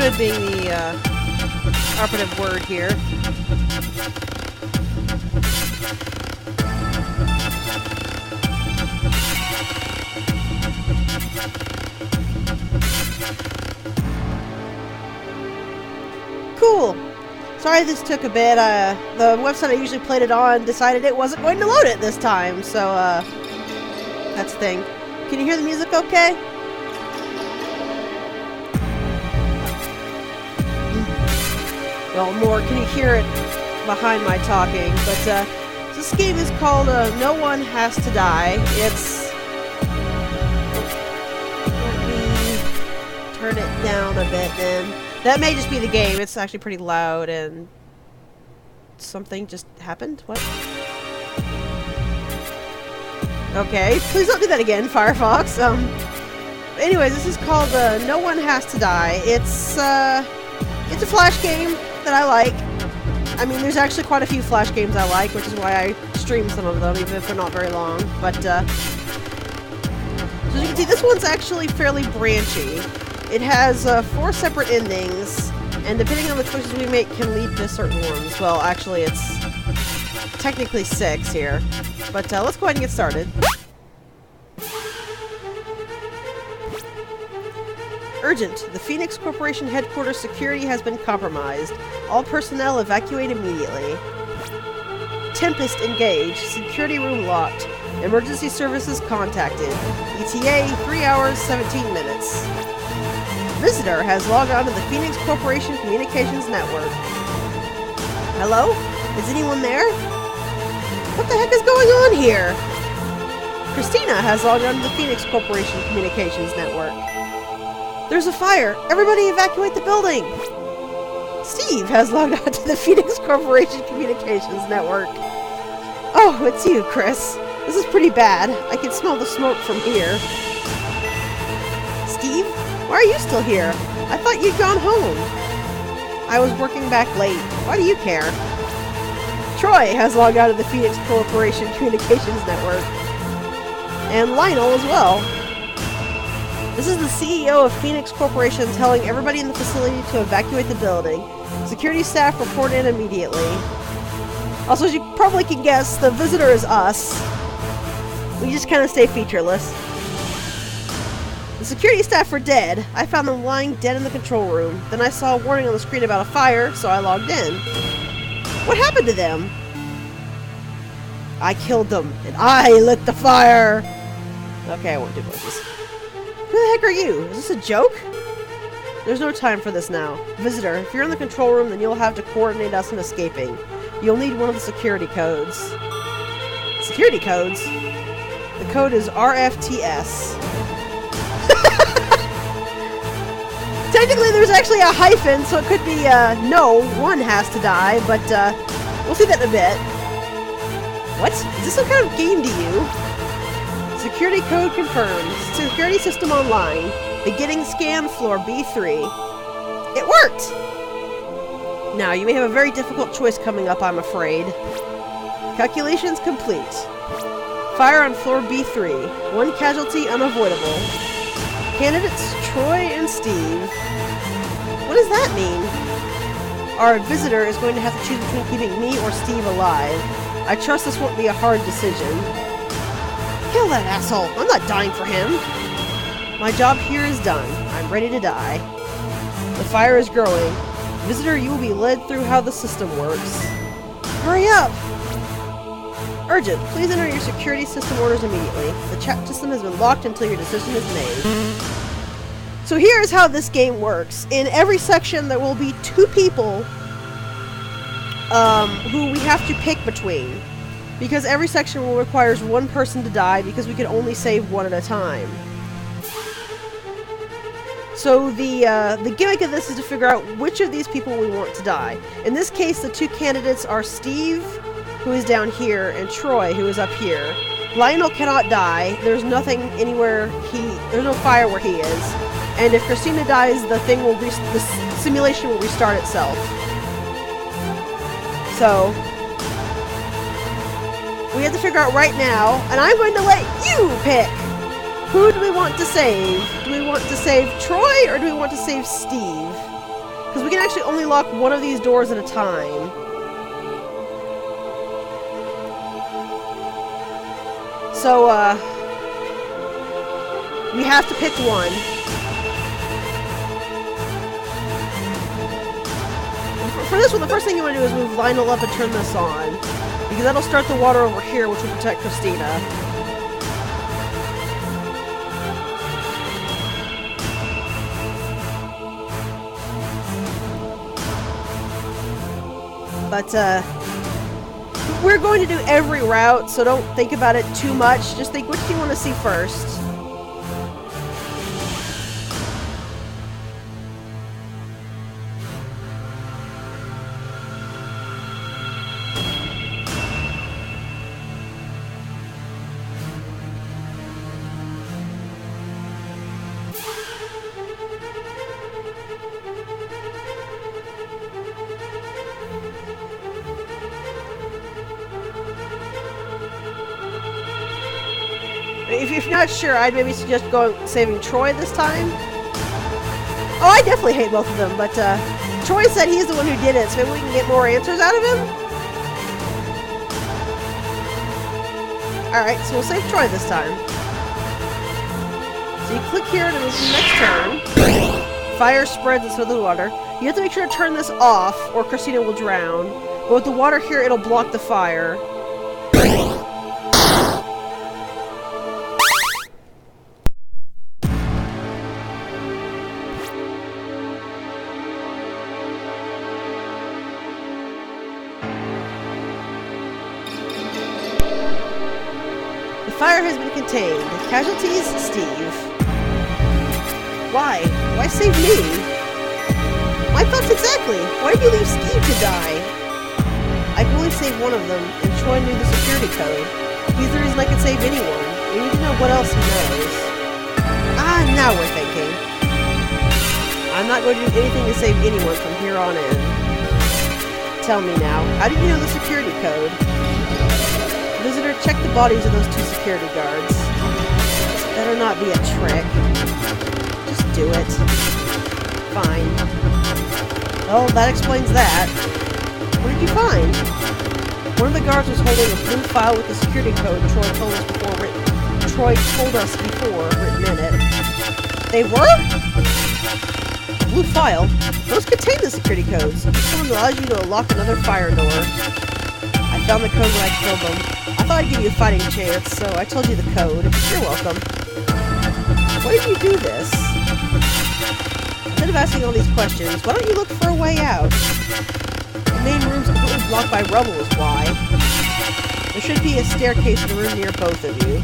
should being the operative word here. Cool. Sorry this took a bit. The website I usually played it on decided it wasn't going to load it this time, so that's the thing. Can you hear the music okay? Well, more, can you hear it behind my talking? But this game is called No One Has to Die. It's... Let me turn it down a bit then. That may just be the game. It's actually pretty loud and... Something just happened? What? Okay, please don't do that again, Firefox. Anyways, this is called No One Has to Die. It's a Flash game that I like. I mean, there's actually quite a few Flash games I like, which is why I stream some of them, even if they're not very long. But, so as you can see, this one's actually fairly branchy. It has 4 separate endings, and depending on the choices we make can lead to certain ones. Well, actually, it's technically 6 here. But let's go ahead and get started. Urgent. The Phoenix Corporation headquarters security has been compromised. All personnel evacuate immediately. Tempest engaged. Security room locked. Emergency services contacted. ETA 3 hours, 17 minutes. Visitor has logged on to the Phoenix Corporation Communications Network. Hello? Is anyone there? What the heck is going on here? Christina has logged on to the Phoenix Corporation Communications Network. There's a fire! Everybody evacuate the building! Steve has logged on to the Phoenix Corporation Communications Network. Oh, it's you, Chris. This is pretty bad. I can smell the smoke from here. Steve? Why are you still here? I thought you'd gone home. I was working back late. Why do you care? Troy has logged out of the Phoenix Corporation Communications Network. And Lionel as well. This is the CEO of Phoenix Corporation telling everybody in the facility to evacuate the building. Security staff report in immediately. Also, as you probably can guess, the visitor is us. We just kind of stay featureless. The security staff were dead. I found them lying dead in the control room. Then I saw a warning on the screen about a fire, so I logged in. What happened to them? I killed them, and I lit the fire! Okay, I won't do voices. Who the heck are you? Is this a joke? There's no time for this now. Visitor, if you're in the control room, then you'll have to coordinate us in escaping. You'll need one of the security codes. Security codes? The code is RFTS. Technically, there's actually a hyphen, so it could be, no, one has to die, but, we'll see that in a bit. What? Is this some kind of game to you? Security code confirmed. Security system online. Beginning scan, floor B3. It worked! Now, you may have a very difficult choice coming up, I'm afraid. Calculations complete. Fire on floor B3. 1 casualty unavoidable. Candidates Troy and Steve. What does that mean? Our visitor is going to have to choose between keeping me or Steve alive. I trust this won't be a hard decision. Kill that asshole! I'm not dying for him! My job here is done. I'm ready to die. The fire is growing. Visitor, you will be led through how the system works. Hurry up! Urgent. Please enter your security system orders immediately. The chat system has been locked until your decision is made. So here's how this game works. In every section there will be 2 people who we have to pick between. Because every section requires 1 person to die because we can only save 1 at a time. So the gimmick of this is to figure out which of these people we want to die. In this case, the 2 candidates are Steve, who is down here, and Troy, who is up here. Lionel cannot die. There's nothing anywhere there's no fire where he is. And if Christina dies, the simulation will restart itself. So we have to figure out right now, and I'm going to let you pick. Who do we want to save? Do we want to save Troy, or do we want to save Steve? Because we can actually only lock one of these doors at a time. So, we have to pick one. For this one, the first thing you want to do is move Lionel up and turn this on. Because that'll start the water over here, which will protect Christina. But, we're going to do every route, so don't think about it too much. Just think, which do you want to see first? If you're not sure, I'd maybe suggest saving Troy this time. Oh, I definitely hate both of them, but Troy said he's the one who did it, so maybe we can get more answers out of him? Alright, so we'll save Troy this time. So you click here to move to the next turn. Fire spreads instead of the water. You have to make sure to turn this off, or Christina will drown. But with the water here, it'll block the fire. Fire has been contained. Casualties, Steve. Why? Why save me? My thoughts exactly. Why did you leave Steve to die? I can only save one of them, and Troy knew the security code. He's the reason I can save anyone. We need to know what else he knows. Ah, now we're thinking. I'm not going to do anything to save anyone from here on in. Tell me now, how did you know the security code? Visitor, check the bodies of those 2 security guards. This better not be a trick. Just do it. Fine. Well, that explains that. What did you find? One of the guards was holding a blue file with the security code Troy told us before written in it. They were? A blue file? Those contain the security codes. This one allows you to unlock another fire door. I found the code when I killed them. I thought I'd give you a fighting chance, so I told you the code. You're welcome. Why did you do this? Instead of asking all these questions, why don't you look for a way out? The main room's completely blocked by rubble is why. There should be a staircase in the room near both of you.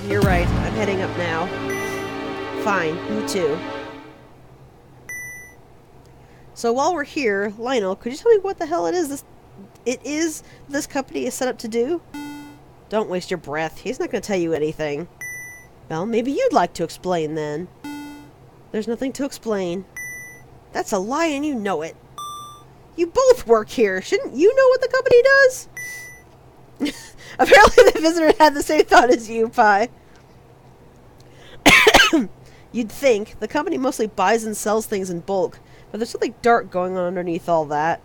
You're right. I'm heading up now. Fine, me too. So while we're here, Lionel, could you tell me what the hell it is this company is set up to do? Don't waste your breath. He's not going to tell you anything. Well, maybe you'd like to explain then. There's nothing to explain. That's a lie and you know it. You both work here. Shouldn't you know what the company does? Apparently the visitor had the same thought as you, Pi. You'd think. The company mostly buys and sells things in bulk, but there's something dark going on underneath all that.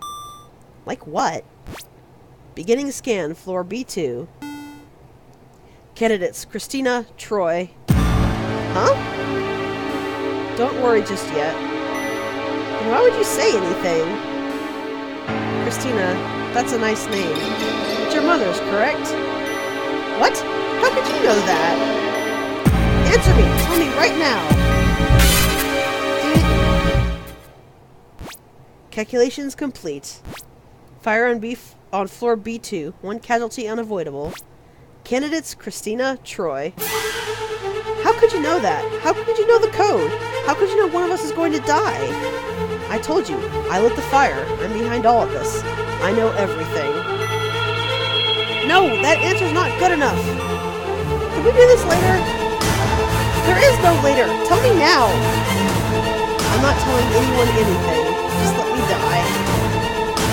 Like what? Beginning scan, floor B2. Candidates, Christina, Troy. Huh? Don't worry just yet. And why would you say anything? Christina, that's a nice name. It's your mother's, correct? What? How could you know that? Answer me! Tell me right now! Calculations complete. Fire on floor B2. 1 casualty unavoidable. Candidates, Christina, Troy. How could you know that? How could you know the code? How could you know one of us is going to die? I told you. I lit the fire. I'm behind all of this. I know everything. No, that answer's not good enough. Can we do this later? There is no later. Tell me now. I'm not telling anyone anything. Just let me die.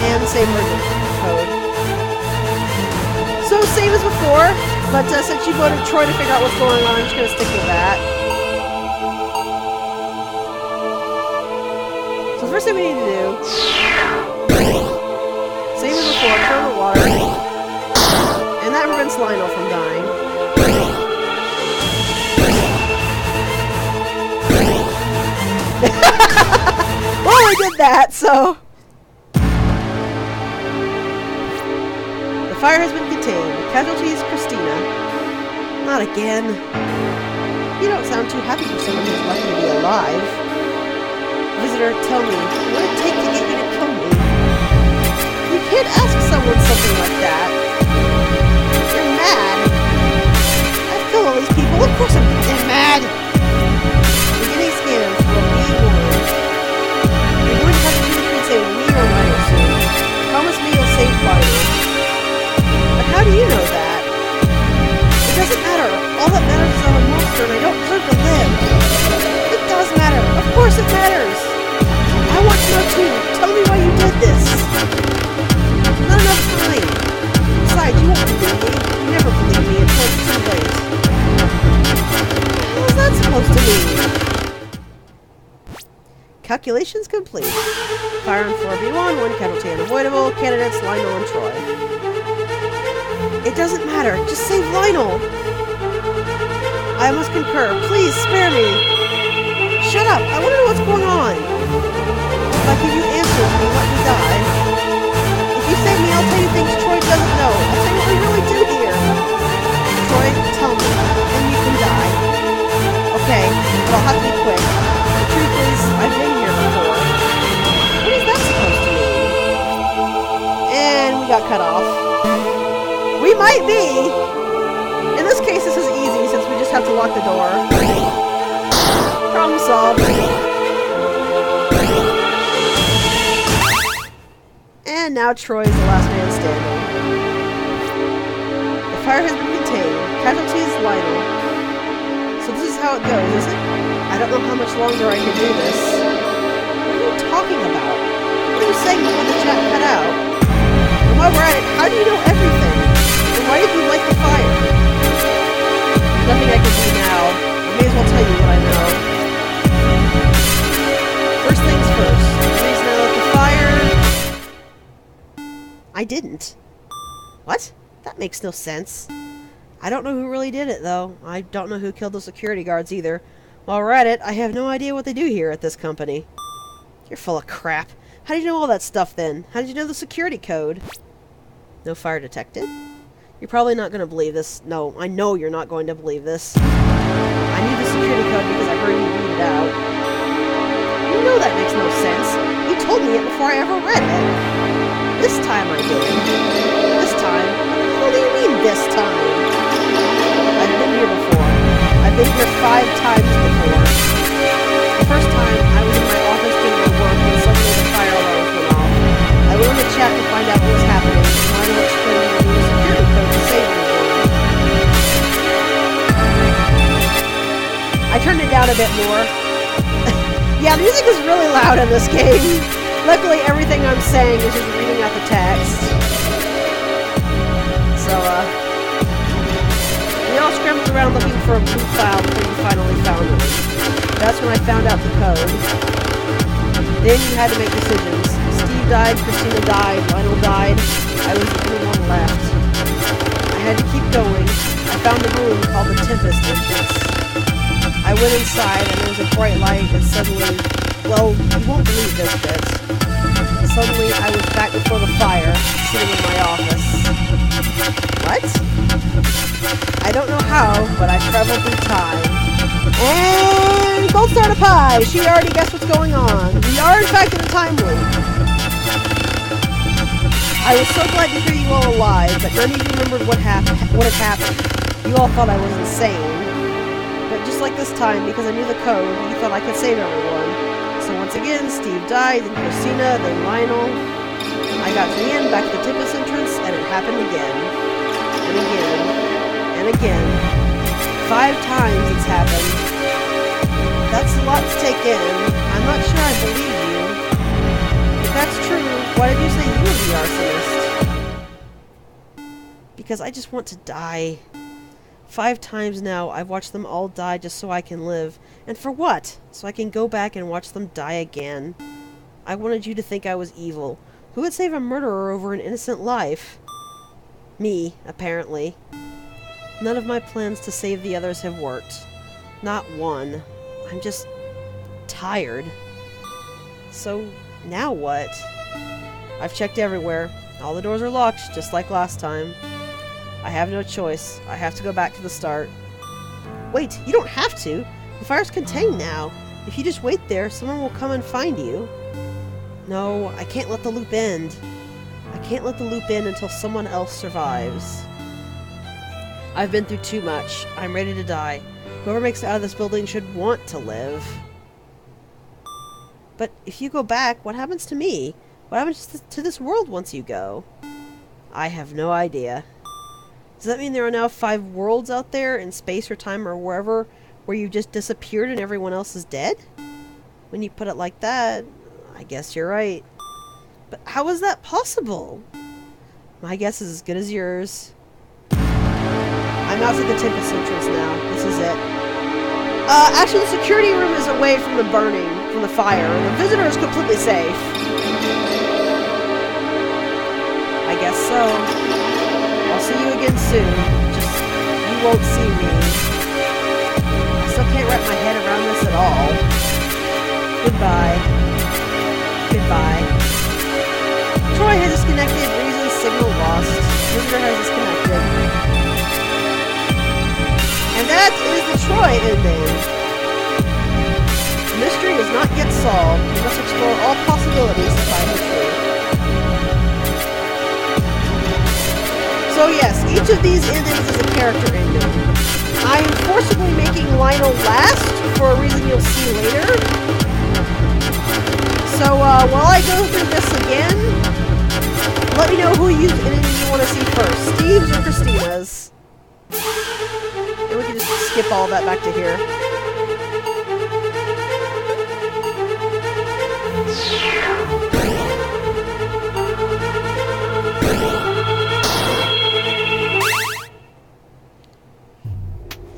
And the same version code. So, same as before, but since you voted Troy to figure out what's going on, I'm just going to stick with that. So First thing we need to do, same as before, turn the water, and that prevents Lionel from dying. Well, we did that, so... The fire has been contained. Casualties, Christina. Not again. You don't sound too happy for someone who's lucky to be alive. Visitor, tell me, what would it take to get you to kill me? You can't ask someone something like that. You're mad. I've killed all these people. Of course I'm mad. Beginning scan for B1. You're going to have to choose between, say, me or Lionel soon. Promise me you'll save Lionel. But how do you know that? It doesn't matter. All that matters is I'm a monster and I don't deserve to live. It does matter. Of course it matters. I want to know too. Tell me why you did this. Not enough time. Besides, you won't believe me. You never believe me until it's too late. What was that supposed to mean? Calculations complete. Fire on 4B1, 1 casualty unavoidable. Candidates Lionel and Troy. It doesn't matter. Just save Lionel. I must concur. Please, spare me. Shut up. I want to know what's going on. If I give you answers, will you let me die? If you save me, I'll tell you things Troy doesn't know. I'll tell you what we really do here. Troy, tell me. Then you can die. Okay, but I'll have to be quick. The truth is, I've been here before. What is that supposed to mean? And we got cut off. We might be! In this case, this is easy since we just have to lock the door. Problem solved. And now Troy is the last man standing. The fire has been contained. Casualties, Lionel. So this is how it goes, is it? I don't know how much longer I can do this. What are you talking about? What are you saying before the chat cut out? And while we're at it, how do you know everything? And why did you light the fire? There's nothing I can do now. I may as well tell you what I know. First things first. The reason I lit the fire... I didn't. What? That makes no sense. I don't know who really did it, though. I don't know who killed the security guards, either. While we're at it, I have no idea what they do here at this company. You're full of crap. How did you know all that stuff, then? How did you know the security code? No fire detected? You're probably not going to believe this. No, I know you're not going to believe this. I knew the security code because I heard you read it out. You know that makes no sense. You told me it before I ever read it. This time I did. This time? What do you mean, this time? I've been here before. I've been here 5 times before. The first time, I was in my office doing my work when suddenly the fire alarms went off. I went on the chat to find out what was happening, and Lionel explained the new security code to save everyone. I turned it down a bit more. Yeah, music is really loud in this game. Luckily, everything I'm saying is just reading out the text. So, we all scrambled around looking for a blue file before you finally found it. That's when I found out the code. Then you had to make decisions. Steve died, Christina died, Lionel died. I was the only one left. I had to keep going. I found a room called the Tempest entrance. I went inside and there was a bright light and suddenly, well, you won't believe this bit. Suddenly I was back before the fire, sitting in my office. What? I don't know how, but I traveled through time. And Gold Star to Pie! She already guessed what's going on. We are in fact in a time loop. I was so glad to hear you all alive, but none of you remembered what had happened. You all thought I was insane. But just like this time, because I knew the code, you thought I could save everyone. So once again, Steve died, then Christina, then Lionel. I got to the end, back to the Tempest entrance, and it happened again. And again. And again. 5 times it's happened. That's a lot to take in. I'm not sure I believe you. If that's true, why did you say you were the arsonist? Because I just want to die. 5 times now, I've watched them all die just so I can live. And for what? So I can go back and watch them die again. I wanted you to think I was evil. Who would save a murderer over an innocent life? Me, apparently. None of my plans to save the others have worked. Not one. I'm just tired. So, now what? I've checked everywhere. All the doors are locked, just like last time. I have no choice. I have to go back to the start. Wait, you don't have to. The fire's contained now. If you just wait there, someone will come and find you. No, I can't let the loop end. I can't let the loop end until someone else survives. I've been through too much. I'm ready to die. Whoever makes it out of this building should want to live. But if you go back, what happens to me? What happens to this world once you go? I have no idea. Does that mean there are now 5 worlds out there in space or time or wherever where you just disappeared and everyone else is dead? When you put it like that, I guess you're right. But how is that possible? My guess is as good as yours. I'm outside the Tempest entrance now. This is it. Actually, the security room is away from the burning, from the fire. The visitor is completely safe. I guess so. I'll see you again soon. Just, you won't see me. I still can't wrap my head around this at all. Goodbye. Goodbye. Troy has disconnected. Reason signal lost. Visitor has disconnected. And that is the Troy ending. The mystery is not yet solved. We must explore all possibilities to find the truth. So yes, each of these endings is a character ending. I am forcibly making Lionel last for a reason you'll see later. So while I go through this again, let me know who you want to see first, Steve's or Christina's. And we can just skip all that back to here.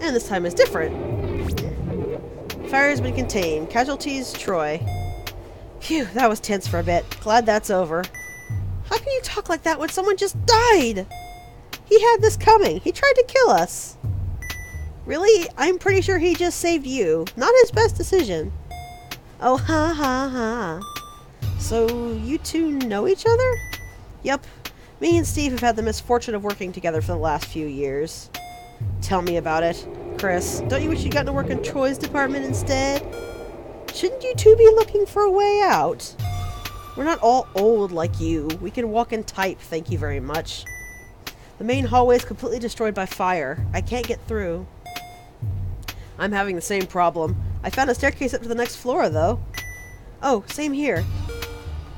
And this time is different. Fire has been contained. Casualties, Troy. Phew, that was tense for a bit. Glad that's over. How can you talk like that when someone just died? He had this coming. He tried to kill us. Really? I'm pretty sure he just saved you. Not his best decision. Oh, ha ha ha. So, you two know each other? Yep. Me and Steve have had the misfortune of working together for the last few years. Tell me about it. Chris, don't you wish you'd gotten to work in Troy's department instead? Shouldn't you two be looking for a way out? We're not all old like you. We can walk and type, thank you very much. The main hallway is completely destroyed by fire. I can't get through. I'm having the same problem. I found a staircase up to the next floor, though. Oh, same here.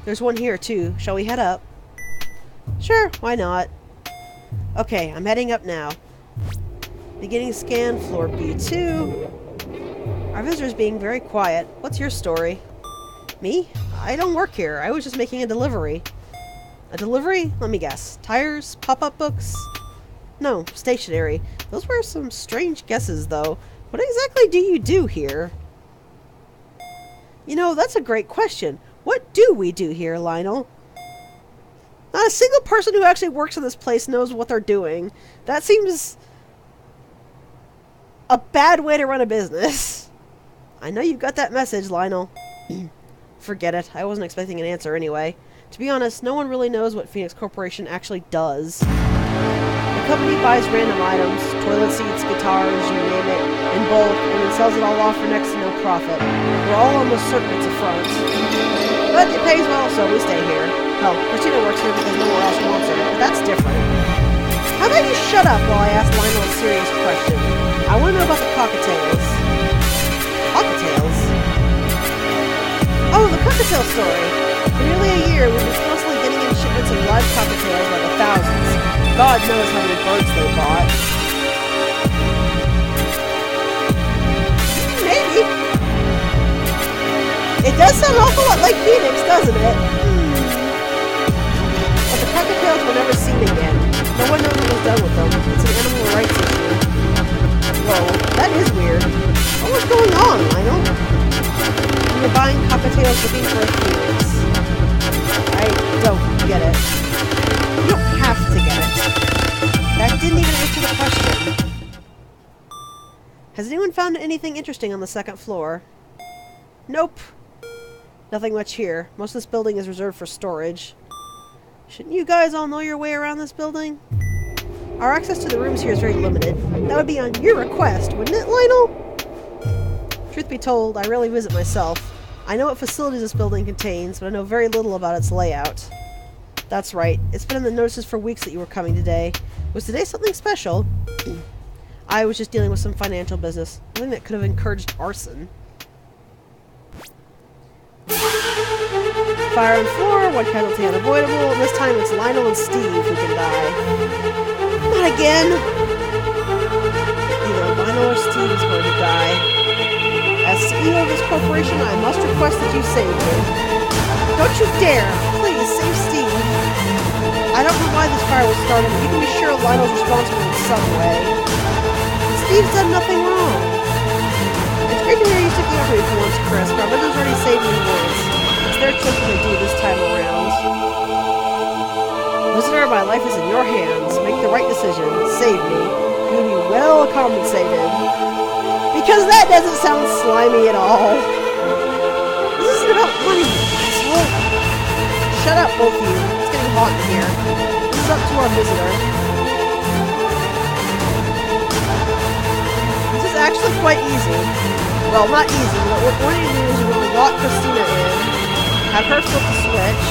There's one here, too. Shall we head up? Sure, why not? Okay, I'm heading up now. Beginning scan, floor B2. Our visitor's being very quiet. What's your story? Me? I don't work here. I was just making a delivery. A delivery? Let me guess. Tires? Pop-up books? No, stationery. Those were some strange guesses, though. What exactly do you do here? You know, that's a great question. What do we do here, Lionel? Not a single person who actually works in this place knows what they're doing. That seems a bad way to run a business. I know you've got that message, Lionel. Forget it. I wasn't expecting an answer anyway. To be honest, no one really knows what Phoenix Corporation actually does. The company buys random items, toilet seats, guitars, you name it, in bulk, and then sells it all off for next to no profit. We're all almost certain it's a front. But it pays well, so we stay here. Hell, Christina works here because no one else wants her, but that's different. How about you shut up while I ask Lionel a serious question? I want to know about the cockatails. Cockatails? Oh, the cockatail story. For nearly a year, we've been constantly getting in shipments of live cockatails by the thousands. God knows how many birds they bought. Maybe. It does sound an awful lot like Phoenix, doesn't it? But the cockatails were never seen again. No one knows what was done with them. It's an animal rights issue. Whoa, that is weird. What was going on, Lionel? We were buying cockatails looking for a phoenix. Has anyone found anything interesting on the second floor? Nope. Nothing much here. Most of this building is reserved for storage. Shouldn't you guys all know your way around this building? Our access to the rooms here is very limited. That would be on your request, wouldn't it, Lionel? Truth be told, I rarely visit myself. I know what facilities this building contains, but I know very little about its layout. That's right. It's been in the notices for weeks that you were coming today. Was today something special? I was just dealing with some financial business. Something that could have encouraged arson. Fire on floor, one casualty unavoidable, and this time it's Lionel and Steve who can die. Not again! Either Lionel or Steve is going to die. As CEO of this corporation, I must request that you save me. Don't you dare! Please, save Steve! I don't know why this fire was started, but you can be sure Lionel's responsible in some way. Steve's done nothing wrong. It's great to hear you sticking up for me for once, Chris, but our brother's already saved me once. It's their choice what they do this time around. Visitor, my life is in your hands. Make the right decision. Save me. You will be well compensated. Because that doesn't sound slimy at all. This isn't about money, asshole. Shut up, both of you. It's getting hot in here. This is up to our visitor. This is actually quite easy. Well, not easy, but what we're going to do is we're going to lock Christina in, have her flip the switch.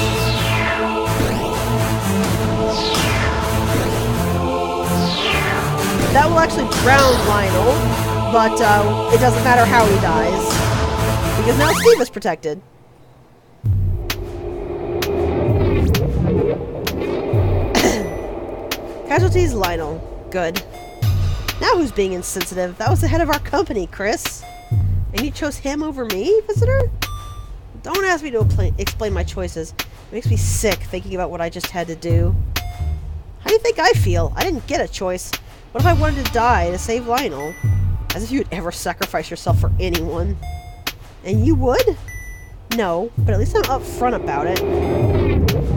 That will actually drown Lionel, but it doesn't matter how he dies, because now Steve is protected. Casualties, Lionel. Good. Now who's being insensitive? That was the head of our company, Chris. And you chose him over me, visitor? Don't ask me to explain my choices. It makes me sick thinking about what I just had to do. How do you think I feel? I didn't get a choice. What if I wanted to die to save Lionel? As if you'd ever sacrifice yourself for anyone. And you would? No, but at least I'm upfront about it.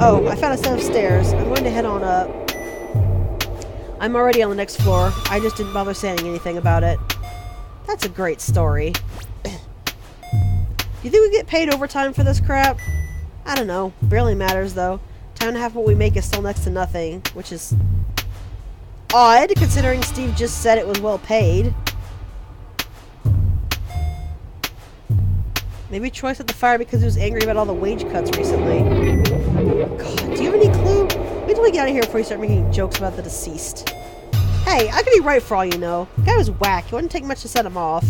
Oh, I found a set of stairs. I'm going to head on up. I'm already on the next floor. I just didn't bother saying anything about it. That's a great story. Do you think we get paid overtime for this crap? I don't know. Barely matters, though. Time to half what we make is still next to nothing, which is odd, considering Steve just said it was well paid. Maybe Troy set the fire because he was angry about all the wage cuts recently. God, do you have any clue? Wait till we get out of here before you start making jokes about the deceased. Hey, I could be right for all you know. The guy was whack. It wouldn't take much to set him off.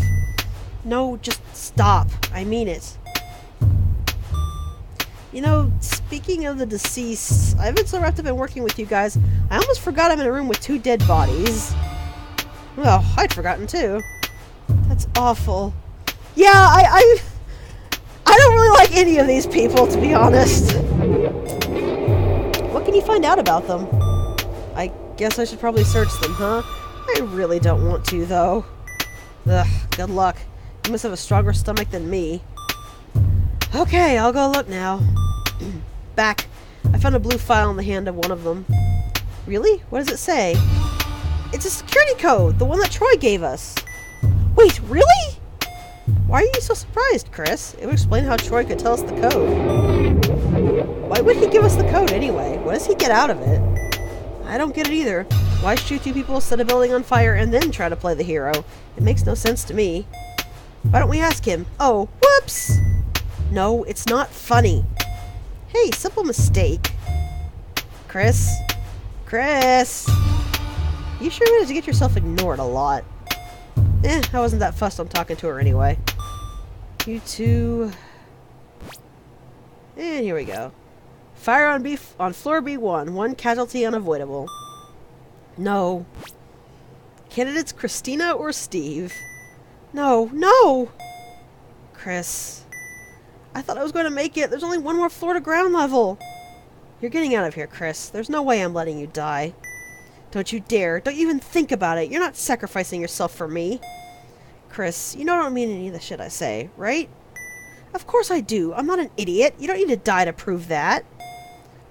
No, just stop. I mean it. You know, speaking of the deceased, I've been so wrapped up in working with you guys, I almost forgot I'm in a room with 2 dead bodies. Well, I'd forgotten too. That's awful. Yeah, I don't really like any of these people, to be honest. What can you find out about them? I guess I should probably search them, huh? I really don't want to, though. Ugh, good luck. You must have a stronger stomach than me. Okay, I'll go look now. Back. I found a blue file in the hand of one of them. Really? What does it say? It's a security code, the one that Troy gave us. Wait, really? Why are you so surprised, Chris? It would explain how Troy could tell us the code. Why would he give us the code anyway? What does he get out of it? I don't get it either. Why shoot 2 people, set a building on fire, and then try to play the hero? It makes no sense to me. Why don't we ask him? Oh, whoops! No, it's not funny. Hey, simple mistake. Chris? Chris? You sure managed to get yourself ignored a lot. I wasn't that fussed on talking to her anyway. You two... And here we go. Fire on floor B1. 1 casualty unavoidable. No. Candidates Christina or Steve? No, no! Chris. I thought I was going to make it. There's only 1 more floor to ground level. You're getting out of here, Chris. There's no way I'm letting you die. Don't you dare. Don't you even think about it. You're not sacrificing yourself for me. Chris, you know I don't mean any of the shit I say, right? Of course I do. I'm not an idiot. You don't need to die to prove that.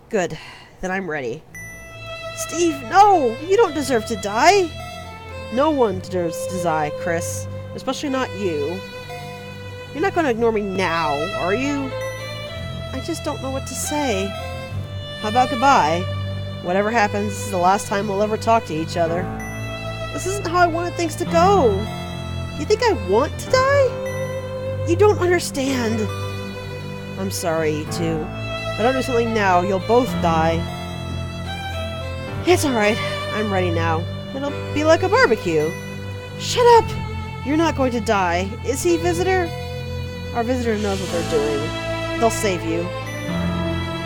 Good. Then I'm ready. Steve, no! You don't deserve to die! No one deserves to die, Chris. Especially not you. You're not going to ignore me now, are you? I just don't know what to say. How about goodbye? Whatever happens, this is the last time we'll ever talk to each other. This isn't how I wanted things to go. You think I want to die? You don't understand. I'm sorry, you two. If I don't do something now, you'll both die. It's alright. I'm ready now. It'll be like a barbecue. Shut up! You're not going to die. Is he, visitor? Our visitor knows what they're doing. They'll save you.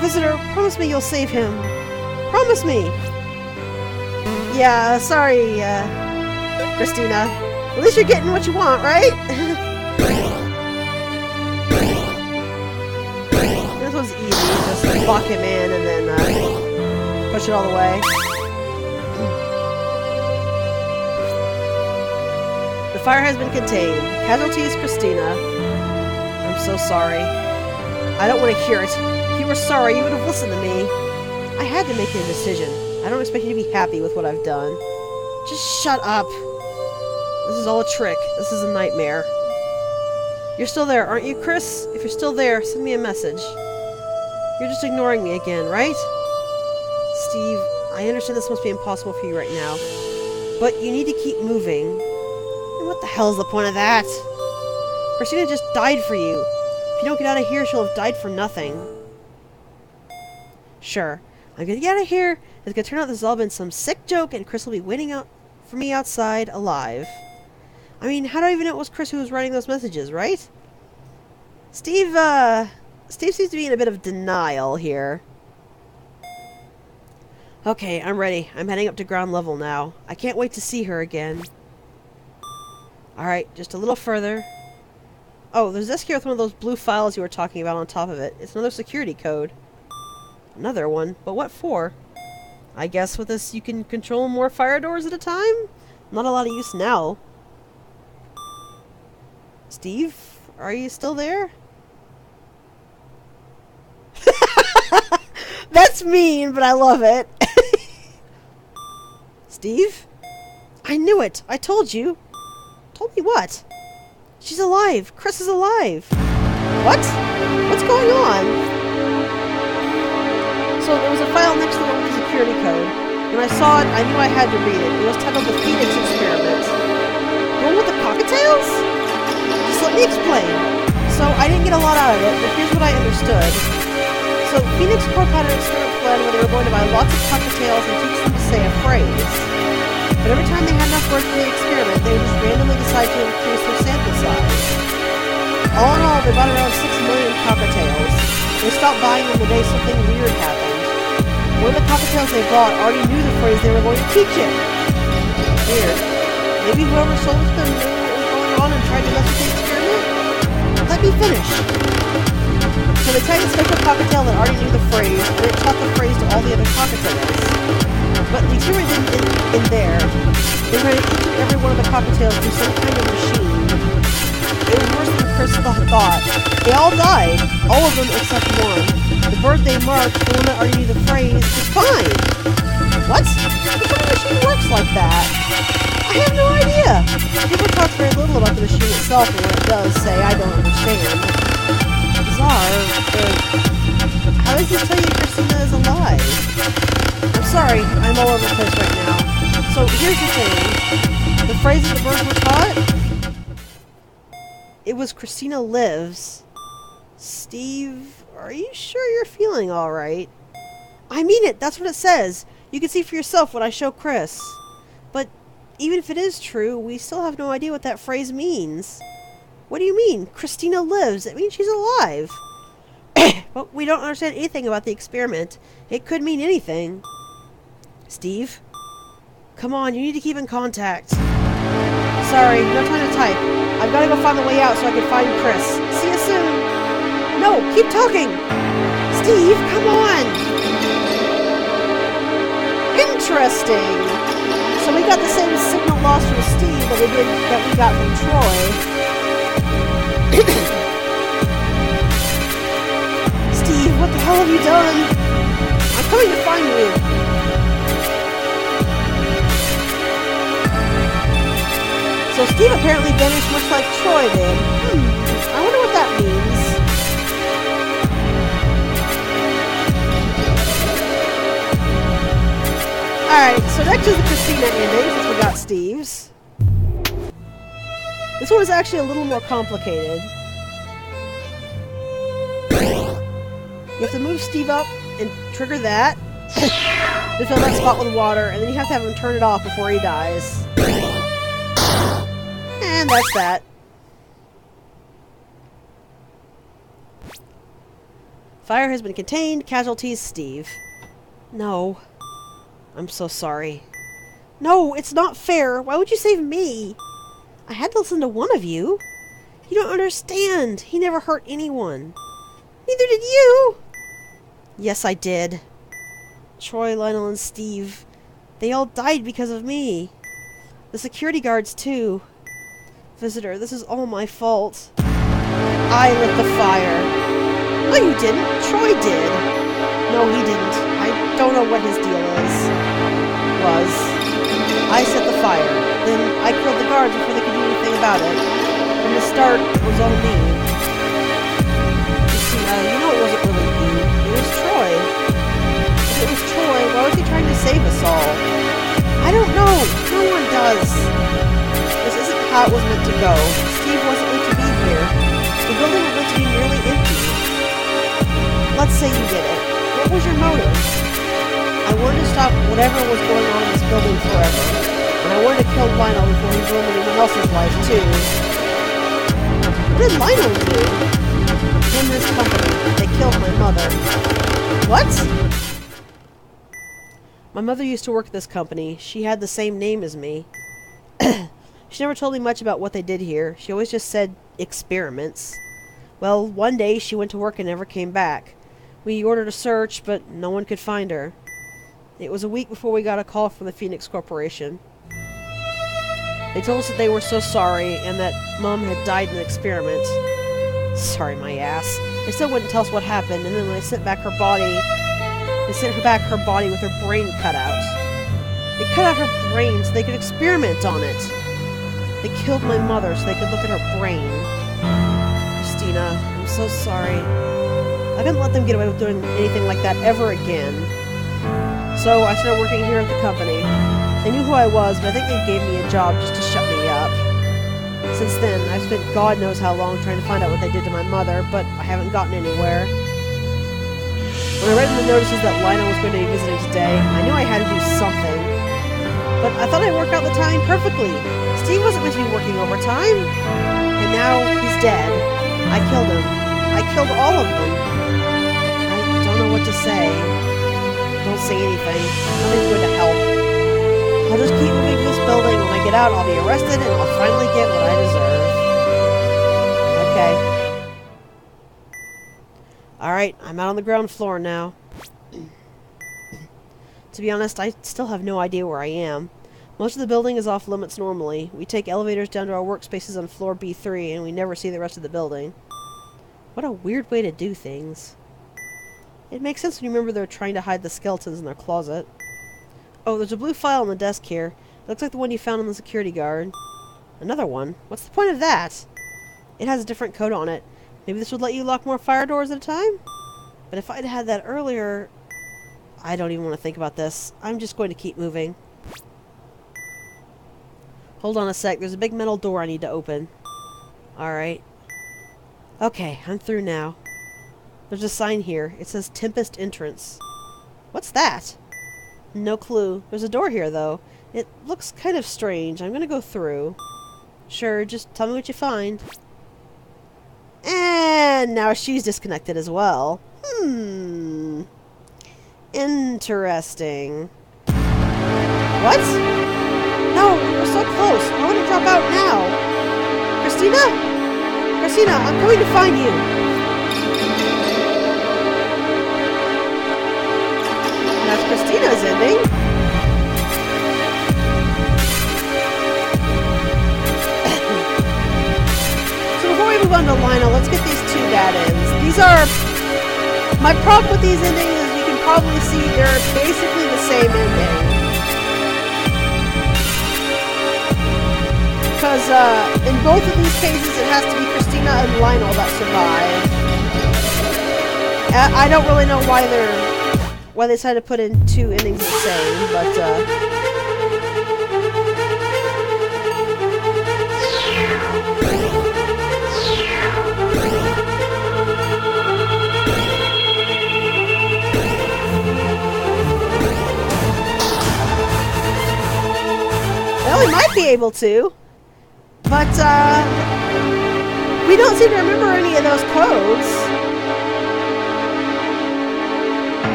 Visitor, promise me you'll save him. Promise me! Yeah, sorry, Christina. At least you're getting what you want, right? This was easy. Just lock him in and then push it all the way. The fire has been contained. Casualties, Christina. I'm so sorry. I don't want to hear it. If you were sorry, you would have listened to me. I had to make a decision. I don't expect you to be happy with what I've done. Just shut up. This is all a trick. This is a nightmare. You're still there, aren't you, Chris? If you're still there, send me a message. You're just ignoring me again, right? Steve, I understand this must be impossible for you right now, but you need to keep moving. And what the hell is the point of that? Christina just died for you. If you don't get out of here, she'll have died for nothing. Sure. I'm gonna get out of here. It's gonna turn out this has all been some sick joke and Chris will be waiting out for me outside alive. I mean, how do I even know it was Chris who was writing those messages, right? Steve seems to be in a bit of denial here. Okay, I'm ready. I'm heading up to ground level now. I can't wait to see her again. Alright, just a little further. Oh, there's this here with one of those blue files you were talking about on top of it. It's another security code. Another one? But what for? I guess with this you can control more fire doors at a time? Not a lot of use now. Steve? Are you still there? That's mean, but I love it. Steve? I knew it! I told you! Told me what? She's alive! Chris is alive! What? What's going on? So there was a file next to the one with the security code. When I saw it, I knew I had to read it. It was titled The Phoenix Experiment. The one with the cockatiels? Just let me explain. So I didn't get a lot out of it, but here's what I understood. So Phoenix Corp had an experiment plan where they were going to buy lots of cockatiels and teach them to say a phrase. But every time they had enough words for the experiment, they would just randomly decide to increase their sample size. All in all, they bought around 6 million cockatiels. They stopped buying them the day something weird happened. One of the cockatiels they bought already knew the phrase they were going to teach it. Weird. Maybe whoever sold it to them knew what was going on and tried to mess with the experiment? Let me finish. So they tried to special cockatiel that already knew the phrase, and it taught the phrase to all the other cockatiels. But the experiment didn't end there. They ran each and every one of the cockatiels through some kind of machine. It was worse than Chris thought. They all died. All of them except one. The bird they marked, the one that already knew the phrase, was fine. What? What kind of machine works like that? I have no idea. People talk very little about the machine itself, and when it does say, I don't understand. Bizarre, but how does this tell you Christina is alive? I'm sorry, I'm all over the place right now. So here's the thing. The phrase that the birds were taught? It was Christina lives. Steve, are you sure you're feeling alright? I mean it, that's what it says. You can see for yourself when I show Chris. But even if it is true, we still have no idea what that phrase means. What do you mean? Christina lives. It means she's alive. But we don't understand anything about the experiment. It could mean anything. Steve? Come on, you need to keep in contact. Sorry, no time to type. I've got to go find the way out so I can find Chris. See you soon. No, keep talking. Steve, come on. Interesting. So we got the same signal loss from Steve that we got from Troy. Steve, what the hell have you done? I'm coming to find you. So Steve apparently vanished much like Troy did. I wonder what that means. Alright, so next is the Christina ending, since we got Steve's. This one is actually a little more complicated. You have to move Steve up and trigger that to fill that spot with water, and then you have to have him turn it off before he dies. And that's that. Fire has been contained. Casualties, Steve. No. I'm so sorry. No, it's not fair. Why would you save me? I had to listen to one of you. You don't understand. He never hurt anyone. Neither did you. Yes, I did. Troy, Lionel, and Steve. They all died because of me. The security guards, too. Visitor, this is all my fault. I lit the fire. No, you didn't. Troy did. No, he didn't. I don't know what his deal I set the fire. Then I killed the guards before they could do anything about it. From the start, it was all me. You know it wasn't really you. It was Troy. If it was Troy, why was he trying to save us all? I don't know. No one does. This isn't how it was meant to go. Steve wasn't meant to be here. The building was meant to be nearly empty. Let's say you did it. What was your motive? I wanted to stop whatever was going on in this building forever. And I wanted to kill Lionel before he ruined anyone else's life, too. What did Lionel do? In this company, they killed my mother. What? My mother used to work at this company. She had the same name as me. She never told me much about what they did here. She always just said, experiments. Well, one day she went to work and never came back. We ordered a search, but no one could find her. It was a week before we got a call from the Phoenix Corporation. They told us that they were so sorry and that Mom had died in an experiment. Sorry, my ass. They still wouldn't tell us what happened, and then when they sent back her body, they sent her back her body with her brain cut out. They cut out her brain so they could experiment on it. They killed my mother so they could look at her brain. Christina, I'm so sorry. I couldn't let them get away with doing anything like that ever again. So I started working here at the company. They knew who I was, but I think they gave me a job just to shut me up. Since then, I've spent God knows how long trying to find out what they did to my mother, but I haven't gotten anywhere. When I read in the notices that Lionel was going to be visiting today, I knew I had to do something. But I thought I'd work out the timing perfectly. Steve wasn't meant to be working overtime. And now he's dead. I killed him. I killed all of them. I don't know what to say. Don't say anything. Nothing's going to help. I'll just keep moving to this building. When I get out, I'll be arrested and I'll finally get what I deserve. Okay. Alright, I'm out on the ground floor now. To be honest, I still have no idea where I am. Most of the building is off limits normally. We take elevators down to our workspaces on floor B3 and we never see the rest of the building. What a weird way to do things. It makes sense when you remember they're trying to hide the skeletons in their closet. Oh, there's a blue file on the desk here. It looks like the one you found on the security guard. Another one? What's the point of that? It has a different code on it. Maybe this would let you lock more fire doors at a time? But if I'd had that earlier... I don't even want to think about this. I'm just going to keep moving. Hold on a sec. There's a big metal door I need to open. Alright. Okay, I'm through now. There's a sign here. It says Tempest Entrance. What's that? No clue. There's a door here, though. It looks kind of strange. I'm gonna go through. Sure, just tell me what you find. And now she's disconnected as well. Interesting. What? No, we're so close. I want to drop out now. Christina? Christina, I'm coming to find you. And that's Christina's ending. So before we move on to Lionel, let's get these two bad ends. These are... My problem with these endings is you can probably see they're basically the same ending. Because in both of these cases, it has to be Christina and Lionel that survive. I don't really know why they decided to put in 2 endings the same, but well, we might be able to. But, we don't seem to remember any of those codes.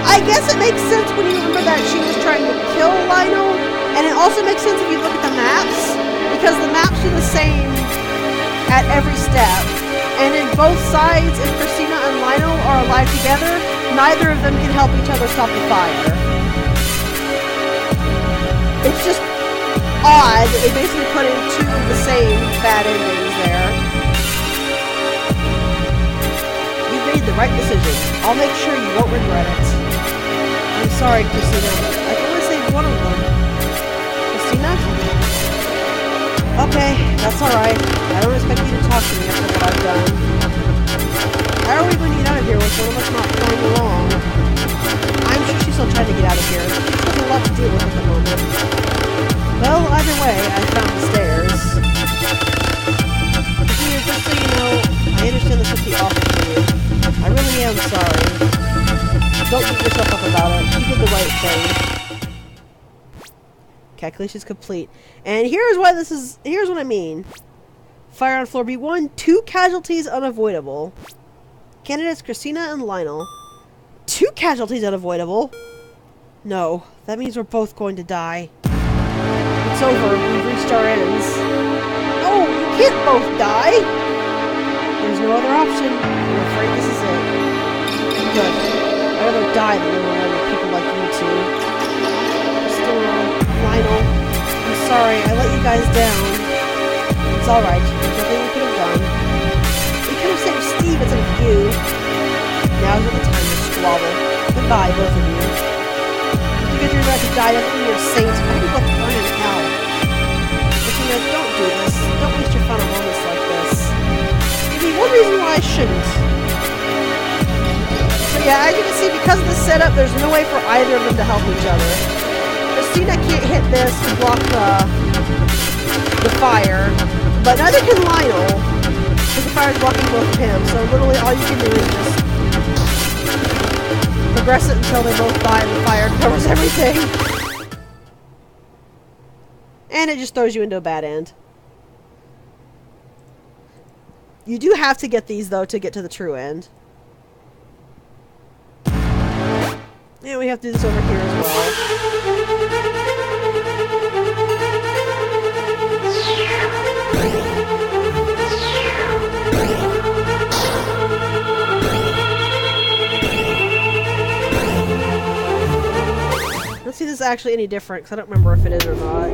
I guess it makes sense when you remember that she was trying to kill Lionel, and it also makes sense if you look at the maps, because the maps are the same at every step. And in both sides, if Christina and Lionel are alive together, neither of them can help each other stop the fire. It's just odd that they basically put in 2 of the same bad endings there. You made the right decision. I'll make sure you won't regret it. I'm sorry, Christina. I can only save one of them. Christina? Okay, that's alright. I don't expect you to talk to me after what I've done. How are we going to get out of here with one of us not playing along? I'm sure she's still trying to get out of here. She has a lot to deal with at the moment. Well, either way, I found the stairs. Christina, just so you know, I understand this must be awful for you. I really am sorry. Don't beat yourself up about it. You did the right thing. Calculations complete. And here's what I mean. Fire on floor B1, 2 casualties unavoidable. Candidates Christina and Lionel. 2 casualties unavoidable? No, that means we're both going to die. It's over. We've reached our ends. No, you can't both die! There's no other option. I'm afraid this is it. Good. I'd rather die than live alone with people like you two. Christina, Lionel, I'm sorry. I let you guys down. It's alright. There's nothing we could have done. We could have saved Steve instead of you. Now's not the time to squabble. Goodbye, both of you. Because you're about to die doesn't mean you're saints. I think we'll burn in hell. Christina, don't do this. Don't waste your final moments like this. Give me one reason why I shouldn't. So yeah, as you can see, because of the setup, there's no way for either of them to help each other. Christina can't hit this to block the fire, but neither can Lionel, because the fire is blocking both of him. So literally all you can do is just progress it until they both die and the fire covers everything. And it just throws you into a bad end. You do have to get these, though, to get to the true end. And we have to do this over here as well. Let's see if this is actually any different, because I don't remember if it is or not.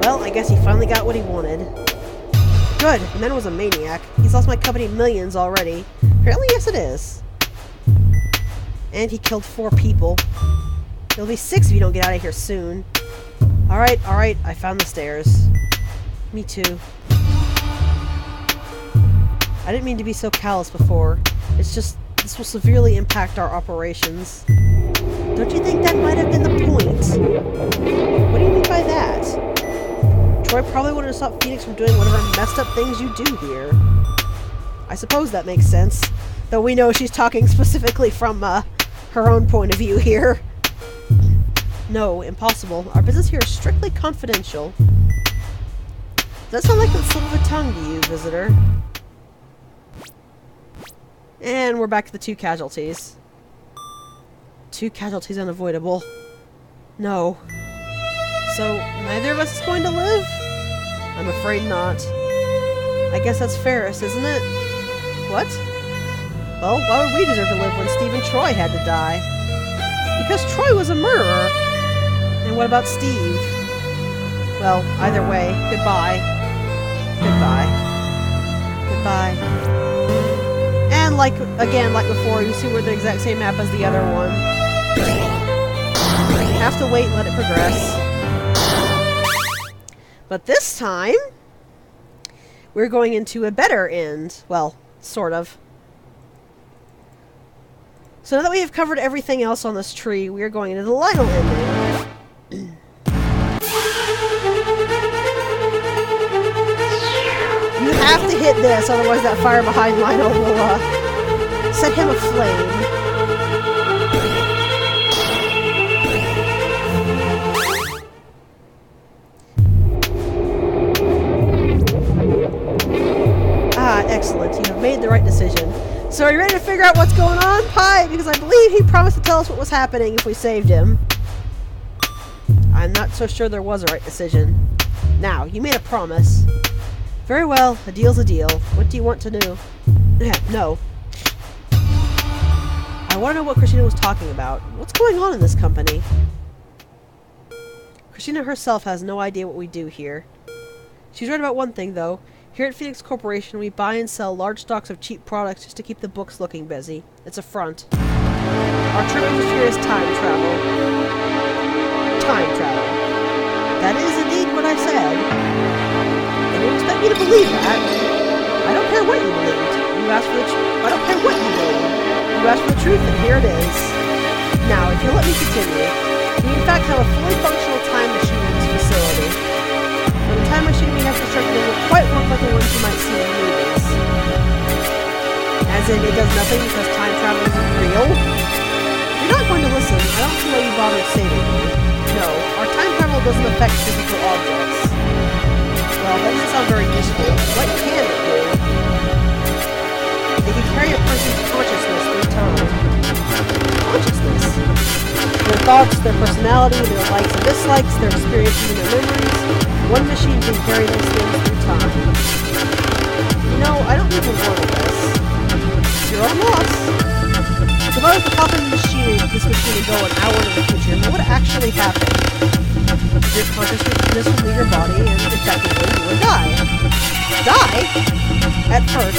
Well, I guess he finally got what he wanted. Good, and then was a maniac. He's lost my company millions already. Apparently, yes it is. And he killed 4 people. There'll be 6 if you don't get out of here soon. Alright, I found the stairs. Me too. I didn't mean to be so callous before. It's just, this will severely impact our operations. Don't you think that might have been the point? What do you mean by that? Troy probably wanted to stop Phoenix from doing whatever messed up things you do here. I suppose that makes sense. Though we know she's talking specifically from her own point of view here. No, impossible. Our business here is strictly confidential. Does that sound like a slip of a tongue to you, visitor? And we're back to the 2 casualties. 2 casualties unavoidable. No. So, neither of us is going to live? I'm afraid not. I guess that's fairest, isn't it? What? Well, why would we deserve to live when Steve and Troy had to die? Because Troy was a murderer. And what about Steve? Well, either way, goodbye. Goodbye. Goodbye. And like before, you see we're the exact same map as the other one. Have to wait and let it progress. But this time, we're going into a better end. Well, sort of. So now that we have covered everything else on this tree, we are going into the Lionel ending. You have to hit this, otherwise that fire behind Lionel will set him aflame. Excellent. You have made the right decision. So are you ready to figure out what's going on, Pi? Because I believe he promised to tell us what was happening if we saved him. I'm not so sure there was a right decision. Now, you made a promise. Very well, a deal's a deal. What do you want to know? No. I want to know what Christina was talking about. What's going on in this company? Christina herself has no idea what we do here. She's right about one thing, though. Here at Phoenix Corporation, we buy and sell large stocks of cheap products just to keep the books looking busy. It's a front. Our true interest here is time travel. Time travel. That is indeed what I said. And you expect me to believe that? I don't care what you believed. You asked for the truth. I don't care what you believe. You asked for the truth, and here it is. Now, if you'll let me continue, we in fact have a fully functional time machine in this facility. But the time machine we have constructed doesn't quite work like the ones you might see in movies. As in, it does nothing because time travel isn't real? If you're not going to listen, I don't see why you bother saving me. No, our time travel doesn't affect physical objects. Well, that doesn't sound very useful. What can it do? It can carry a person's consciousness through time. Consciousness? Their thoughts, their personality, their likes and dislikes, their experiences and their memories. One machine can carry those things through time. You know, I don't even want this. It's your own loss. Suppose the pop in this machine would go an hour into the future, what would actually happen? Your consciousness would leave your body, and effectively you would die. Die? At first.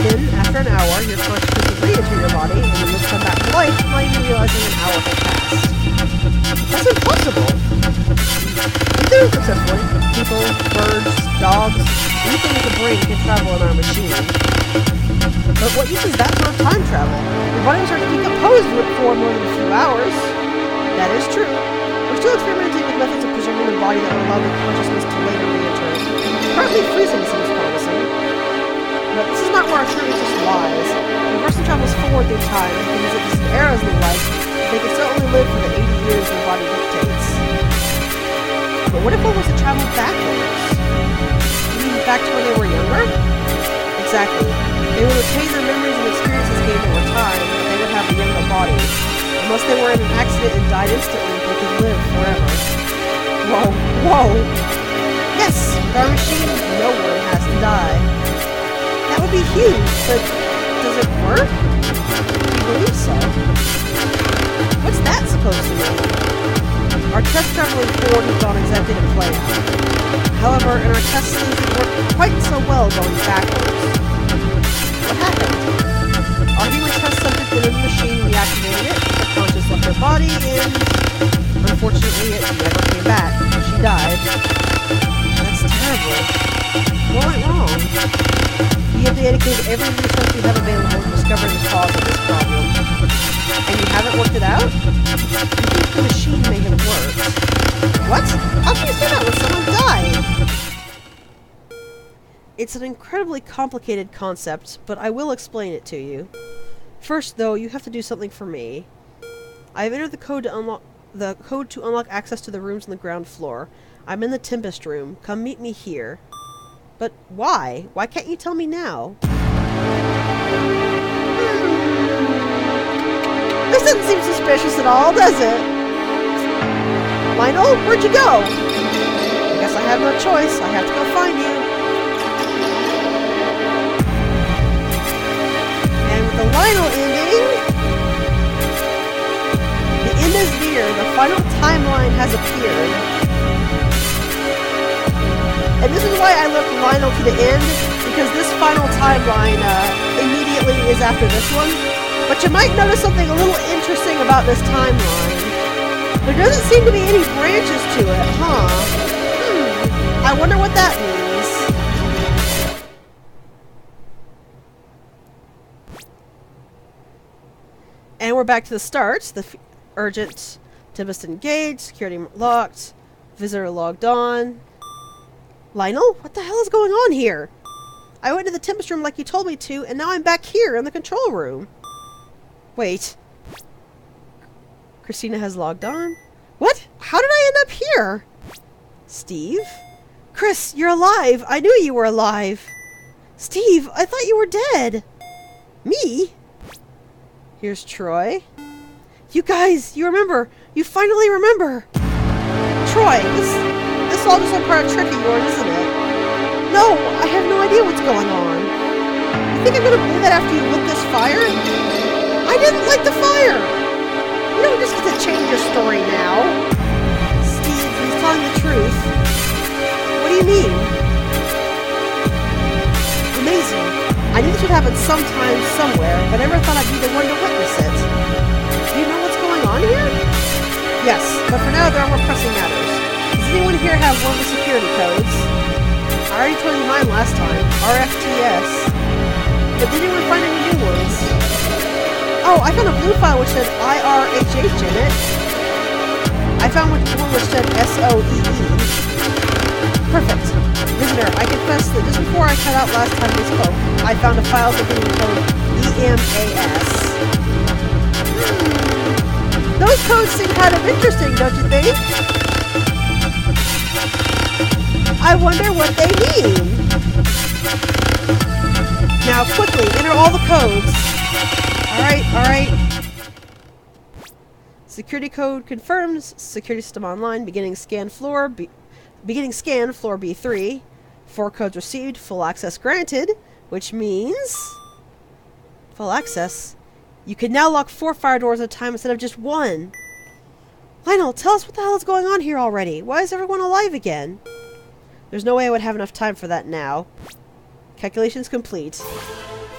Then, after an hour, your consciousness would re-enter your body, and you would come back to life, not even realizing an hour had passed. That's impossible! We do it successfully. People, birds, dogs, anything with a brain can travel in our machine. But what use is that for time travel? Your body will start to decompose for more than a few hours. That is true. We're still experimenting with methods of preserving the body that will allow the consciousness to later re-enter. Currently freezing seems promising. But this is not where our true interest lies. The person travels forward through time, and visit distant eras in life, they can still only live for the 80 years their body dictates. But what if one was to travel backwards? You mean back to when they were younger? Exactly. They would retain their memories and experiences gained over time, but they would have a younger body. Unless they were in an accident and died instantly, they could live forever. Whoa, whoa! Yes, with our machine, no one has to die. That would be huge, but does it work? I believe so. What's that supposed to mean? Our test traveling forward has gone exactly to plan. However, in our tests things didn't work quite so well going backwards. What happened? Our human test subject entered the machine, reactivated it, the conscious left her body, and unfortunately it never came back. She died. That's terrible. What went wrong? We have dedicated every resource we have available to discovering the cause of this problem. And you haven't worked it out? You think the machine may have worked. What? How can you say that when someone died? It's an incredibly complicated concept, but I will explain it to you. First, though, you have to do something for me. I have entered the code to unlock access to the rooms on the ground floor. I'm in the Tempest room. Come meet me here. But why? Why can't you tell me now? This doesn't seem suspicious at all, does it? Lionel, where'd you go? I guess I have no choice. I have to go find you. And with the Lionel ending, the end is near. The final timeline has appeared. And this is why I left Lionel to the end, because this final timeline immediately is after this one. But you might notice something a little interesting about this timeline. There doesn't seem to be any branches to it, huh? I wonder wonder what that means. And we're back to the start. The urgent tempest engaged, security locked, visitor logged on. Lionel, what the hell is going on here? I went to the tempest room like you told me to, and now I'm back here in the control room. Wait. Christina has logged on? What? How did I end up here? Steve? Chris, you're alive! I knew you were alive! Steve, I thought you were dead! Me? Here's Troy. You guys, you remember! You finally remember! Troy, this all just a part of trick of yours, isn't it? No, I have no idea what's going on. You think I'm gonna believe that after you lit this fire? I didn't light the fire! You don't just get to change your story now. Steve, he's telling the truth. What do you mean? Amazing. I knew this would happen sometime, somewhere, but I never thought I'd be the one to witness it. Do you know what's going on here? Yes, but for now there are more pressing matters. Does anyone here have one of the security codes? I already told you mine last time. RFTS. But did anyone find any new ones? Oh, I found a blue file which said IRHH in it. I found one which said SOEE. Perfect. Visitor, I confess that just before I cut out last time we spoke, I found a file containing the code EMAS. Those codes seem kind of interesting, don't you think? I wonder what they mean. Now, quickly, enter all the codes. Alright. Security code confirms. Security system online. Beginning scan floor B3. 4 codes received. Full access granted. Which means... full access. You can now lock 4 fire doors at a time instead of just 1. Lionel, tell us what the hell is going on here already. Why is everyone alive again? There's no way I would have enough time for that now. Calculations complete.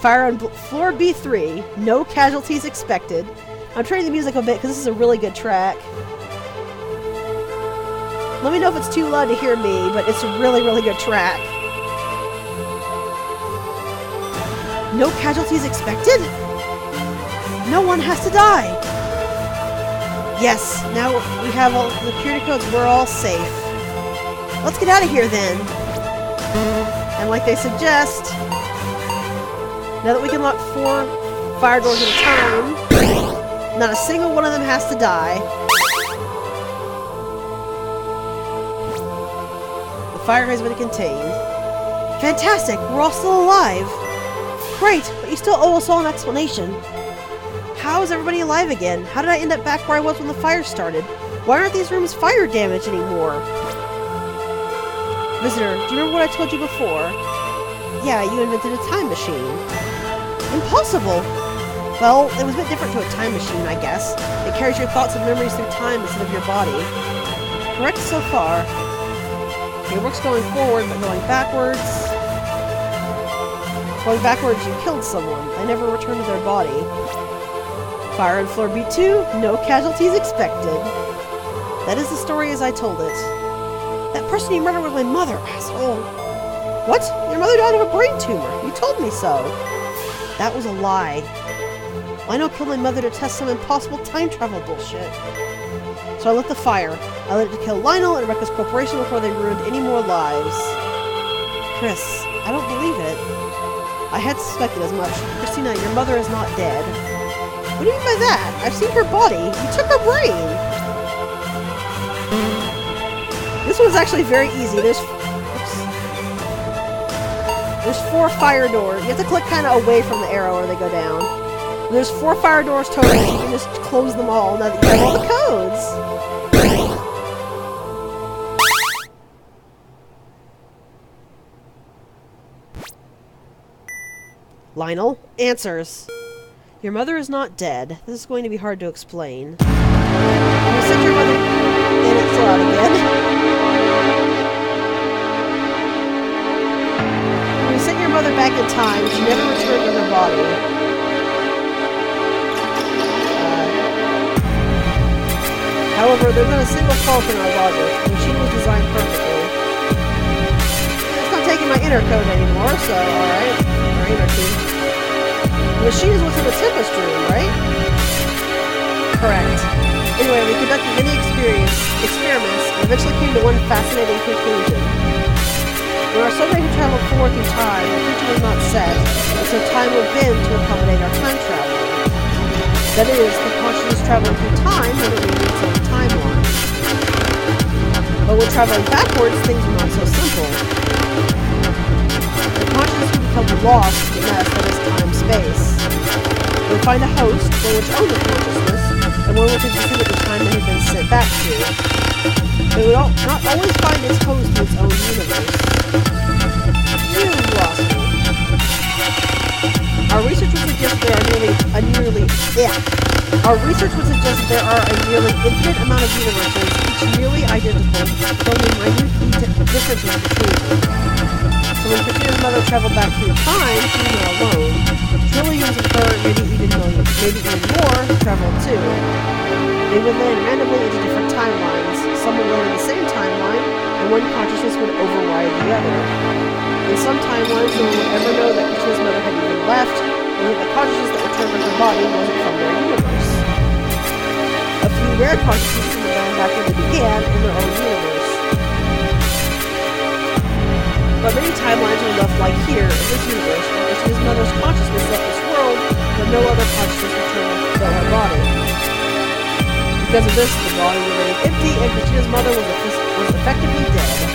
Fire on floor B3. No casualties expected. I'm turning the music a bit because this is a really good track. Let me know if it's too loud to hear me, but it's a really, really good track. No casualties expected? No one has to die. Yes, now we have all the security codes. We're all safe. Let's get out of here then. And like they suggest, now that we can lock 4 fire doors at a time, not a single one of them has to die. The fire has been contained. Fantastic! We're all still alive! Great, but you still owe us all an explanation. How is everybody alive again? How did I end up back where I was when the fire started? Why aren't these rooms fire damaged anymore? Visitor, do you remember what I told you before? Yeah, you invented a time machine. Impossible! Well, it was a bit different to a time machine, I guess. It carries your thoughts and memories through time instead of your body. Correct so far. It works going forward, but going backwards... Going backwards, you killed someone. They never returned to their body. Fire on floor B2, no casualties expected. That is the story as I told it. That person you murdered was my mother, asshole. What? Your mother died of a brain tumor. You told me so. That was a lie. Lionel killed my mother to test some impossible time travel bullshit. So I lit the fire. I lit it to kill Lionel and wreck this corporation before they ruined any more lives. Chris, I don't believe it. I had suspected as much. Christina, your mother is not dead. What do you mean by that? I've seen her body. You took her brain. This one's actually very easy. There's 4 fire doors. You have to click kind of away from the arrow or they go down. There's 4 fire doors total. You can just close them all now that you have all the codes. Lionel, answers. Your mother is not dead. This is going to be hard to explain. You sent your mother... And it's loud again. When you sent your mother back in time, she never returned to her body. However, there's not a single fault in our logic. The machine was designed perfectly. using my inner code anymore, so alright. Or inner key. The machine is what's in the Tempest room, right? Correct. Anyway, we conducted many experiments and eventually came to one fascinating conclusion. When our soulmate had traveled forward through time, the future was not set, and so time would bend to accommodate our time travel. That is, the consciousness traveling through time would remain its own timeline. But when traveling backwards, things are not so simple. The consciousness would become lost in the mess that is time-space. It would find a host, one which owned the consciousness, and one which existed at the time it had been sent back to. But it would not always find its host in its own universe. You lost me. Our research would suggest there are there are a nearly infinite amount of universes, each nearly identical, with only minute differences between them. So when Christina's mother traveled back through time, she was not alone. Trillions of her, maybe even millions, maybe even more, traveled too. They would land randomly into different timelines. Some would land in the same timeline, and one consciousness would override the other. In some timelines, no one would ever know that Christina's mother had even left, or that the consciousness that returned to her body wasn't from their universe. A few rare consciousnesses would land back where they began in their own universe. But many timelines are left like here, in this universe, where Christina's mother's consciousness left this world, but no other consciousness returned to fill her body. Because of this, the body remained empty, and Christina's mother was effectively dead.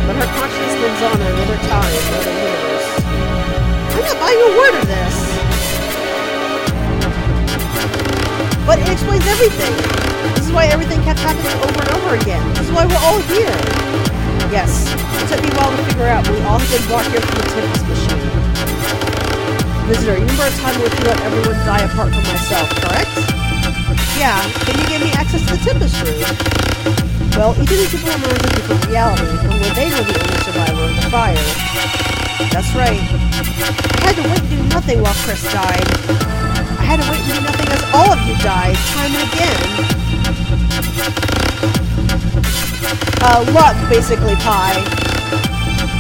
But her consciousness lives on in another time, another universe. I'm not buying a word of this! But it explains everything! This is why everything kept happening over and over again. This is why we're all here! Yes, it took me a while to figure out, but we all have been brought here from the Tempest machine. Visitor, you remember a time in which you let everyone die apart from myself, correct? Yeah, then you gave me access to the Tempest room. Well, each of these people emerged in a different reality, and when they were the only survivor of the fire. That's right. I had to wait and do nothing while Chris died. I had to wait and do nothing as all of you died, time and again. Luck, basically, Pi.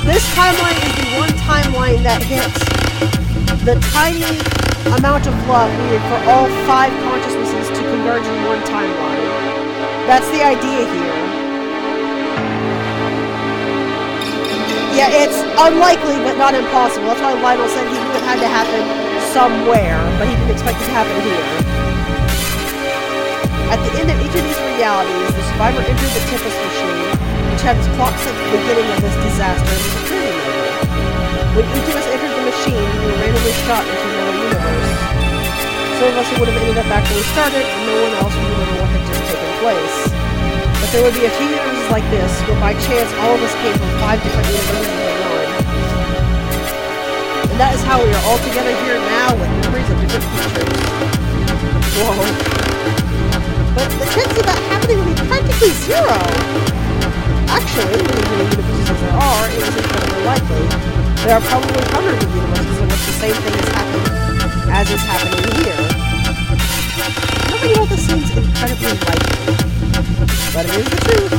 This timeline is the one timeline that hits the tiny amount of luck needed for all 5 consciousnesses to converge in one timeline. That's the idea here. Yeah, it's unlikely, but not impossible. That's why Lionel said he knew it had to happen somewhere, but he didn't expect it to happen here. At the end of each of these realities, the survivor entered the Tempest machine, which had its clock set at the beginning of this disaster and was terminated. When each of us entered the machine, we were randomly shot into another universe. Some of us would have ended up back where we started, and no one else would remember what had just taken place. But there would be a few universes like this, where by chance all of us came from 5 different universes in one. And that is how we are all together here now, with memories of different futures. Whoa. But the chances of that happening would be practically 0! Actually, with as many universes as there are, it is incredibly likely. There are probably hundreds of universes in which the same thing has happened as is happening here. Nobody knows this seems incredibly likely, but it is the truth.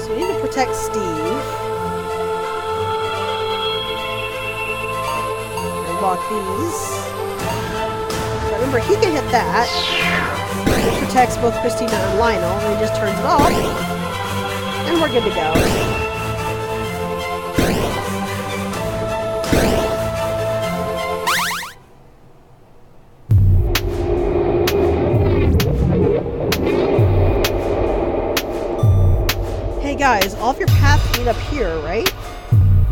So we need to protect Steve. And lock these. But remember, he can hit that. It protects both Christina and Lionel, and he just turns it off. And we're good to go. Hey guys, all of your paths meet up here, right?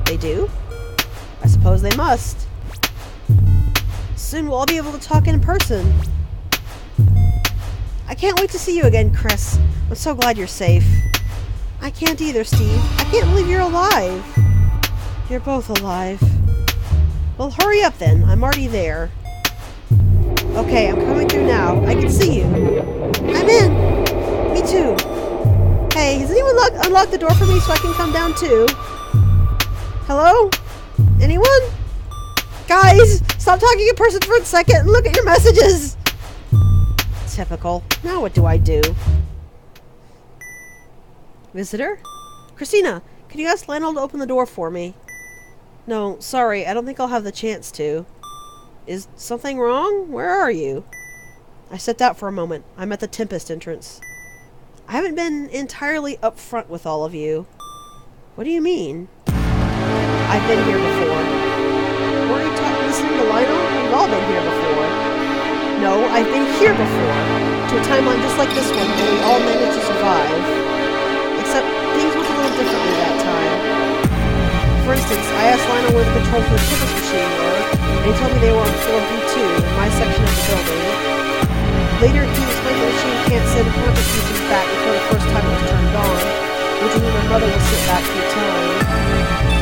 They do? I suppose they must. Soon we'll all be able to talk in person. I can't wait to see you again, Chris. I'm so glad you're safe. I can't either, Steve. I can't believe you're alive. You're both alive. Well, hurry up then. I'm already there. Okay, I'm coming through now. I can see you. I'm in. Me too. Hey, has anyone unlocked the door for me so I can come down too? Hello? Anyone? Guys, stop talking in person for a second and look at your messages. Typical. Now what do I do? Visitor? Christina, could you ask Lionel to open the door for me? No, sorry, I don't think I'll have the chance to. Is something wrong? Where are you? I stepped out for a moment. I'm at the Tempest entrance. I haven't been entirely upfront with all of you. What do you mean? I've been here before. Weren't you listening to Lionel? We've all been here before. No, I've been here before. To a timeline just like this one where we all managed to survive. Except things went a little differently that time. For instance, I asked Lionel where the controls for the Tempest machine were, and he told me they were on floor B2 in my section of the building. Later, he explained the machine can't send quantum pieces back before the first time it was turned on, which means my mother was sent back through time.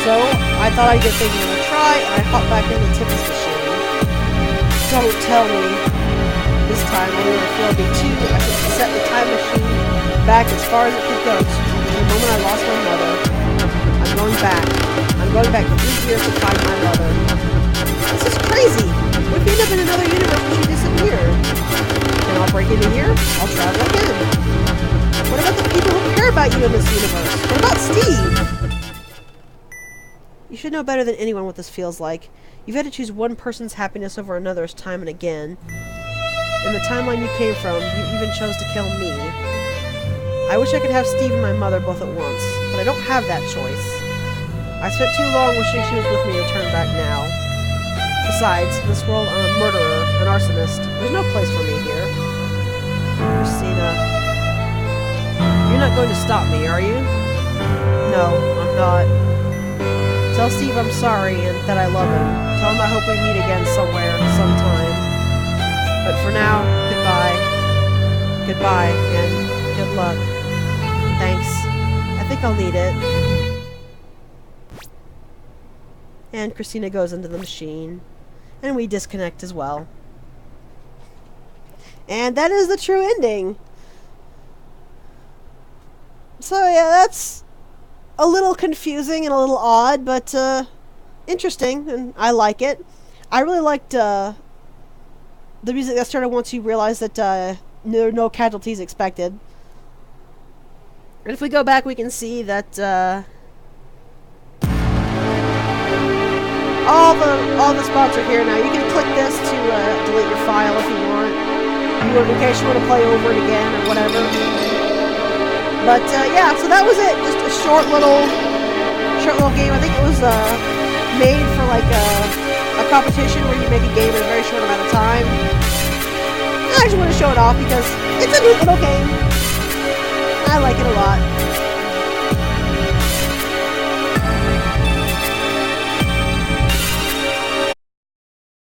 So, I thought I'd give things another try, and I hopped back into the Tempest machine. Don't tell me. This time, when we were on floor B2, I could set the time machine back as far as it could go to the moment I lost my mother. I'm going back. I'm going back 3 years to find my mother. This is crazy! What if we end up in another universe where she disappeared? Then I'll break into here, I'll travel again. What about the people who care about you in this universe? What about Steve? You should know better than anyone what this feels like. You've had to choose one person's happiness over another's time and again. In the timeline you came from, you even chose to kill me. I wish I could have Steve and my mother both at once, but I don't have that choice. I spent too long wishing she was with me to turn back now. Besides, in this world I'm a murderer, an arsonist. There's no place for me here. Christina. You're not going to stop me, are you? No, I'm not. Tell Steve I'm sorry and that I love him. Tell him I hope we meet again somewhere, sometime. But for now, goodbye. Goodbye, and good luck. Thanks. I think I'll need it. And Christina goes into the machine. And we disconnect as well. And that is the true ending. So yeah, that's a little confusing and a little odd, but interesting, and I like it. I really liked the music that started once you realize that there are no casualties expected. And if we go back, we can see that all the spots are here now. You can click this to delete your file if you want. In case you want to play over it again or whatever. But yeah, so that was it. Just a short little game. I think it was made for like a competition where you make a game in a very short amount of time. I just want to show it off because it's a neat little game. I like it a lot.